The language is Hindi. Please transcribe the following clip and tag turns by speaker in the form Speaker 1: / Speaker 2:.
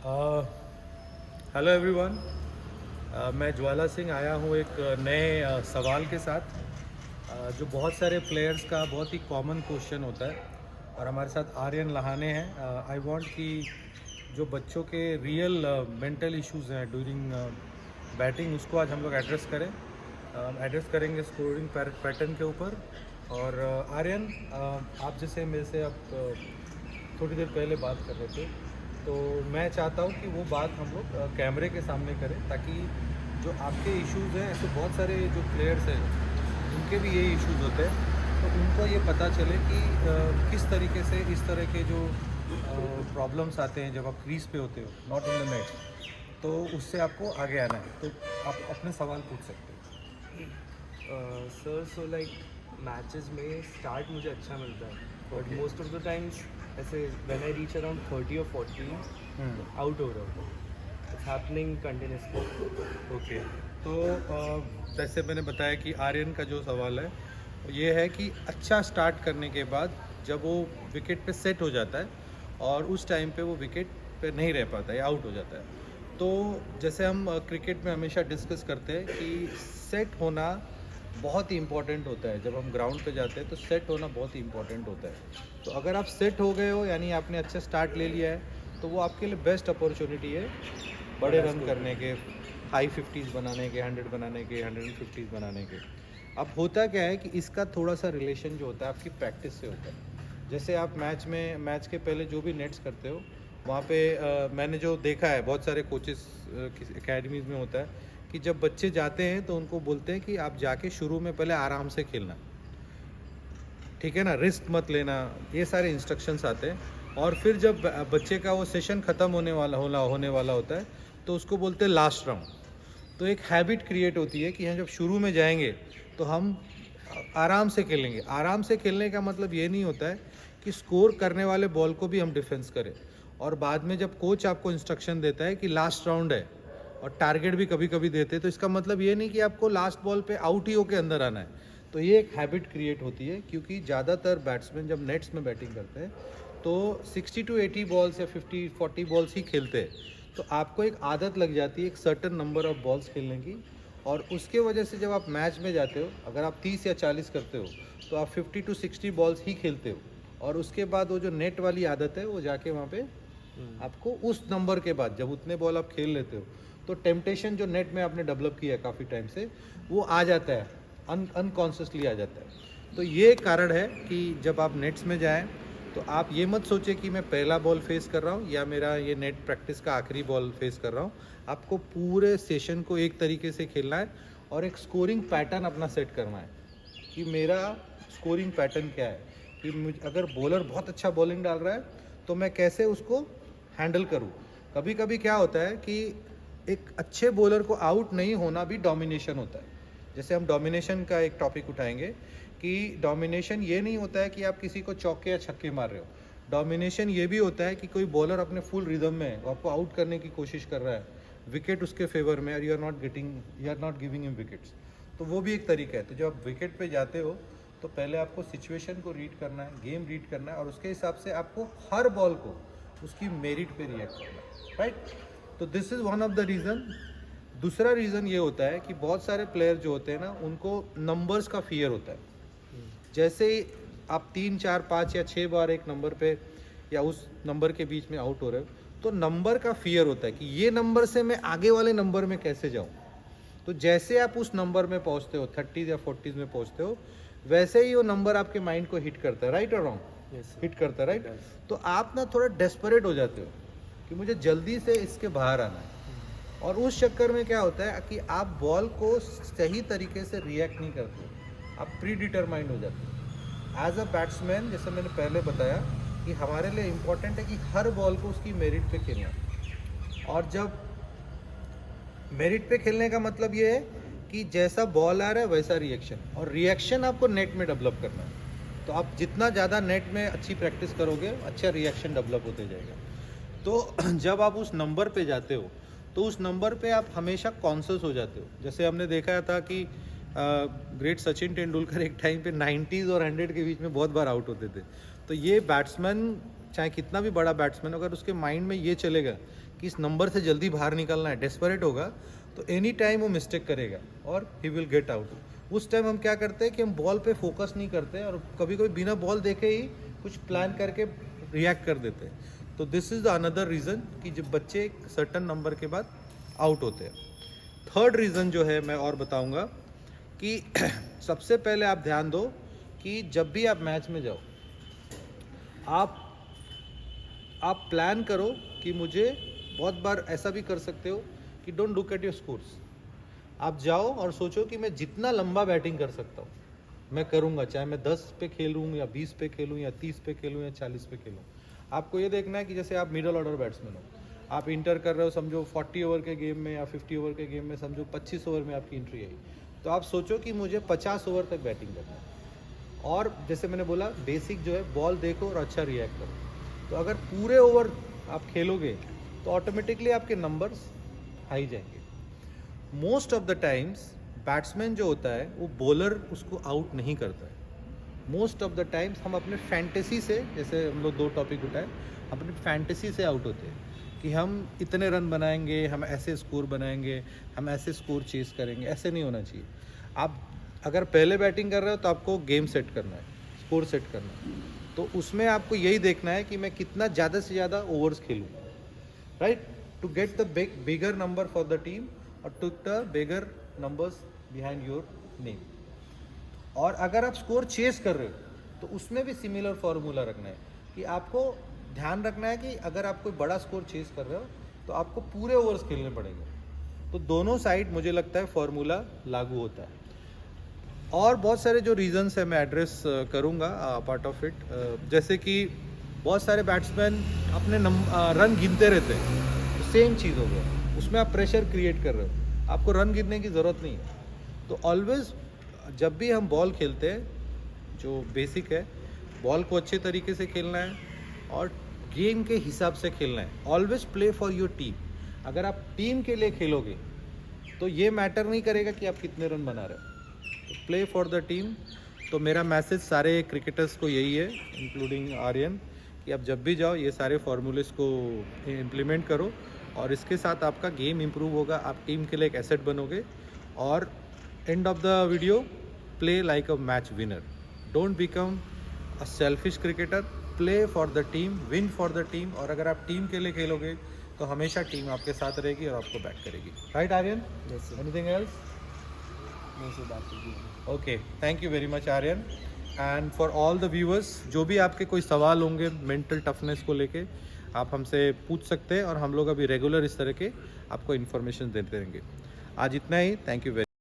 Speaker 1: Hello everyone. मैं ज्वाला सिंह आया हूँ एक नए सवाल के साथ, जो बहुत सारे प्लेयर्स का बहुत ही कॉमन क्वेश्चन होता है। और हमारे साथ आर्यन लहाने हैं। आई वांट कि जो बच्चों के रियल मेंटल इश्यूज हैं ड्यूरिंग बैटिंग, उसको आज हम लोग एड्रेस करें। एड्रेस करेंगे स्कोरिंग पैटर्न के ऊपर। और आर्यन, आप जैसे मेरे से आप थोड़ी देर पहले बात कर रहे थे, तो मैं चाहता हूँ कि वो बात हम लोग कैमरे के सामने करें, ताकि जो आपके इश्यूज़ हैं, ऐसे बहुत सारे जो प्लेयर्स हैं उनके भी यही इश्यूज़ होते हैं, तो उनको ये पता चले कि किस तरीके से इस तरह के जो प्रॉब्लम्स आते हैं जब आप क्रीज पे होते हो, नॉट इन द नेट, तो उससे आपको आगे आना है। तो आप अपने सवाल पूछ सकते
Speaker 2: सर सो लाइक मैचेस में स्टार्ट मुझे अच्छा मिलता है, but
Speaker 1: Okay.
Speaker 2: Most of the times ऐसे व्हेन आई रीच अराउंड 30 और 40 आउट हो रहा हूँ। It's happening continuously.
Speaker 1: ओके। तो जैसे मैंने बताया कि आर्यन का जो सवाल है ये है कि अच्छा स्टार्ट करने के बाद जब वो विकेट पे सेट हो जाता है और उस टाइम पे वो विकेट पे नहीं रह पाता है, आउट हो जाता है। तो जैसे हम क्रिकेट में हमेशा डिस्कस करते हैं कि सेट होना बहुत ही इम्पोर्टेंट होता है। जब हम ग्राउंड पे जाते हैं तो सेट होना बहुत ही इम्पोर्टेंट होता है। तो अगर आप सेट हो गए हो, यानी आपने अच्छा स्टार्ट ले लिया है, तो वो आपके लिए बेस्ट अपॉर्चुनिटी है बड़े रन करने के, हाई 50s बनाने के, 100 बनाने के, 150s बनाने के। अब होता क्या है कि इसका थोड़ा सा रिलेशन जो होता है आपकी प्रैक्टिस से होता है। जैसे आप मैच के पहले जो भी नेट्स करते हो, वहाँ पे मैंने जो देखा है बहुत सारे कोचेस एकेडमीज़ में होता है कि जब बच्चे जाते हैं तो उनको बोलते हैं कि आप जाके शुरू में पहले आराम से खेलना, ठीक है ना, रिस्क मत लेना, ये सारे इंस्ट्रक्शंस आते हैं। और फिर जब बच्चे का वो सेशन ख़त्म होने वाला होता है, तो उसको बोलते हैं लास्ट राउंड। तो एक हैबिट क्रिएट होती है कि हम जब शुरू में जाएंगे तो हम आराम से खेलेंगे। आराम से खेलने का मतलब ये नहीं होता है कि स्कोर करने वाले बॉल को भी हम डिफेंस करें। और बाद में जब कोच आपको इंस्ट्रक्शन देता है कि लास्ट राउंड है, और टारगेट भी कभी कभी देते हैं, तो इसका मतलब ये नहीं कि आपको लास्ट बॉल पे आउट ही होकर अंदर आना है। तो ये एक हैबिट क्रिएट होती है, क्योंकि ज़्यादातर बैट्समैन जब नेट्स में बैटिंग करते हैं तो 60 to 80 बॉल्स या 50-40 बॉल्स ही खेलते हैं। तो आपको एक आदत लग जाती है एक सर्टन नंबर ऑफ बॉल्स खेलने की। और उसके वजह से जब आप मैच में जाते हो, अगर आप 30 या 40 करते हो, तो आप 50 to 60 बॉल्स ही खेलते हो। और उसके बाद वो जो नेट वाली आदत है, वो जाके वहाँ पे आपको उस नंबर के बाद जब उतने बॉल आप खेल लेते हो, तो टेम्पटेशन जो नेट में आपने डेवलप किया है काफ़ी टाइम से, वो आ जाता है, अनकॉन्शियसली आ जाता है। तो ये कारण है कि जब आप नेट्स में जाएं तो आप ये मत सोचें कि मैं पहला बॉल फेस कर रहा हूँ या मेरा ये नेट प्रैक्टिस का आखिरी बॉल फेस कर रहा हूँ। आपको पूरे सेशन को एक तरीके से खेलना है और एक स्कोरिंग पैटर्न अपना सेट करना है कि मेरा स्कोरिंग पैटर्न क्या है, कि अगर बॉलर बहुत अच्छा बॉलिंग डाल रहा है तो मैं कैसे उसको हैंडल करूँ। कभी कभी क्या होता है कि एक अच्छे बॉलर को आउट नहीं होना भी डोमिनेशन होता है। जैसे हम डोमिनेशन का एक टॉपिक उठाएंगे कि डोमिनेशन ये नहीं होता है कि आप किसी को चौके या छक्के मार रहे हो। डोमिनेशन ये भी होता है कि कोई बॉलर अपने फुल रिदम में वो आपको आउट करने की कोशिश कर रहा है, विकेट उसके फेवर में, और you are not giving him wickets. तो वो भी एक तरीका है। तो जब आप विकेट पे जाते हो तो पहले आपको सिचुएशन को रीड करना है, गेम रीड करना है, और उसके हिसाब से आपको हर बॉल को उसकी मेरिट पे रिएक्ट करना है, राइट। तो this is one of the reason. दूसरा रीज़न ये होता है कि बहुत सारे प्लेयर जो होते हैं ना, उनको नंबर्स का फियर होता है। जैसे ही आप 3 4 5 या 6 बार एक नंबर पे या उस नंबर के बीच में आउट हो रहे हो, तो नंबर का फियर होता है कि ये नंबर से मैं आगे वाले नंबर में कैसे जाऊं। तो जैसे आप उस नंबर में पहुंचते हो, 30 या 40 में पहुंचते हो, वैसे ही वो नंबर आपके माइंड को हिट करता है, राइट और रॉन्ग। हिट करता है, राइट। तो आप ना थोड़ा डेस्परेट हो जाते हो कि मुझे जल्दी से इसके बाहर आना है। और उस चक्कर में क्या होता है कि आप बॉल को सही तरीके से रिएक्ट नहीं करते, आप प्री डिटरमाइंड हो जाते हो एज अ बैट्समैन। जैसे मैंने पहले बताया कि हमारे लिए इम्पोर्टेंट है कि हर बॉल को उसकी मेरिट पे खेलना है। और जब मेरिट पे खेलने का मतलब ये है कि जैसा बॉल आ रहा है वैसा रिएक्शन, और रिएक्शन आपको नेट में डेवलप करना है। तो आप जितना ज़्यादा नेट में अच्छी प्रैक्टिस करोगे, अच्छा रिएक्शन डेवलप होते जाएगा। तो जब आप उस नंबर पे जाते हो तो उस नंबर पे आप हमेशा कॉन्शियस हो जाते हो। जैसे हमने देखा था कि ग्रेट सचिन तेंदुलकर एक टाइम पे 90s और 100 के बीच में बहुत बार आउट होते थे। तो ये बैट्समैन, चाहे कितना भी बड़ा बैट्समैन, अगर उसके माइंड में ये चलेगा कि इस नंबर से जल्दी बाहर निकलना है, डेस्परेट होगा, तो एनी टाइम वो मिस्टेक करेगा और ही विल गेट आउट। उस टाइम हम क्या करते हैं कि हम बॉल पे फोकस नहीं करते और कभी कभी बिना बॉल देखे ही कुछ प्लान करके रिएक्ट कर देते हैं। तो this is the another reason कि जब बच्चे एक सर्टन नंबर के बाद आउट होते हैं। थर्ड रीज़न जो है मैं और बताऊंगा कि सबसे पहले आप ध्यान दो कि जब भी आप मैच में जाओ, आप प्लान करो कि मुझे, बहुत बार ऐसा भी कर सकते हो कि don't look at your scores. आप जाओ और सोचो कि मैं जितना लंबा बैटिंग कर सकता हूँ मैं करूँगा, चाहे मैं 10 पे खेलूँ या 20 पे खेलूँ या 30 पे खेलूँ या 40 पे खेलूँ। आपको ये देखना है कि जैसे आप मिडल ऑर्डर बैट्समैन हो, आप इंटर कर रहे हो, समझो 40 ओवर के गेम में या 50 ओवर के गेम में, समझो 25 ओवर में आपकी एंट्री आई, तो आप सोचो कि मुझे 50 ओवर तक बैटिंग करना है। और जैसे मैंने बोला, बेसिक जो है बॉल देखो और अच्छा रिएक्ट करो। तो अगर पूरे ओवर आप खेलोगे तो ऑटोमेटिकली आपके नंबर्स हाई जाएंगे। Most of the times batsman जो होता है वो बॉलर उसको आउट नहीं करता है। मोस्ट ऑफ द टाइम्स हम अपने फैंटेसी से, जैसे हम लोग 2 टॉपिक उठाए, अपनी फैंटेसी से आउट होते हैं कि हम इतने रन बनाएंगे, हम ऐसे स्कोर बनाएंगे, हम ऐसे स्कोर चेस करेंगे। ऐसे नहीं होना चाहिए। आप अगर पहले बैटिंग कर रहे हो तो आपको गेम सेट करना है, स्कोर सेट करना है, तो उसमें आपको यही देखना है कि मैं कितना ज़्यादा से ज़्यादा ओवर्स खेलूँ, right, to get the bigger number for the team और to the bigger numbers behind your name. और अगर आप स्कोर चेस कर रहे हो तो उसमें भी सिमिलर फार्मूला रखना है कि आपको ध्यान रखना है कि अगर आप कोई बड़ा स्कोर चेस कर रहे हो तो आपको पूरे ओवर्स खेलने पड़ेंगे। तो दोनों साइड मुझे लगता है फार्मूला लागू होता है। और बहुत सारे जो रीजंस है मैं एड्रेस करूँगा पार्ट ऑफ इट, जैसे कि बहुत सारे बैट्समैन अपने रन गिनते रहते हैं, तो सेम चीज़ हो गया, उसमें आप प्रेशर क्रिएट कर रहे हो, आपको रन गिनने की ज़रूरत नहीं है। तो ऑलवेज जब भी हम बॉल खेलते हैं, जो बेसिक है, बॉल को अच्छे तरीके से खेलना है और गेम के हिसाब से खेलना है। Always play for your team. अगर आप टीम के लिए खेलोगे तो ये मैटर नहीं करेगा कि आप कितने रन बना रहे हो, तो प्ले फॉर द टीम। तो मेरा मैसेज सारे क्रिकेटर्स को यही है, इंक्लूडिंग आर्यन, कि आप जब भी जाओ ये सारे फार्मूलेस को इम्प्लीमेंट करो और इसके साथ आपका गेम इंप्रूव होगा, आप टीम के लिए एक एसेट बनोगे। और end of the video, play like a match winner, don't become a selfish cricketer, play for the team, win for the team. और अगर आप टीम के लिए खेलोगे तो हमेशा टीम आपके साथ रहेगी और आपको बैक करेगी, right Aryan?
Speaker 2: Yes, sir.
Speaker 1: Anything else?
Speaker 2: No, sir, that will be it.
Speaker 1: Okay, thank you very much Aryan. And for all the viewers, जो भी आपके कोई सवाल होंगे मेंटल टफनेस को लेके, आप हमसे पूछ सकते हैं और हम लोग अभी रेगुलर इस तरह के आपको इन्फॉर्मेशन देते रहेंगे। आज इतना ही, थैंक यू वेरी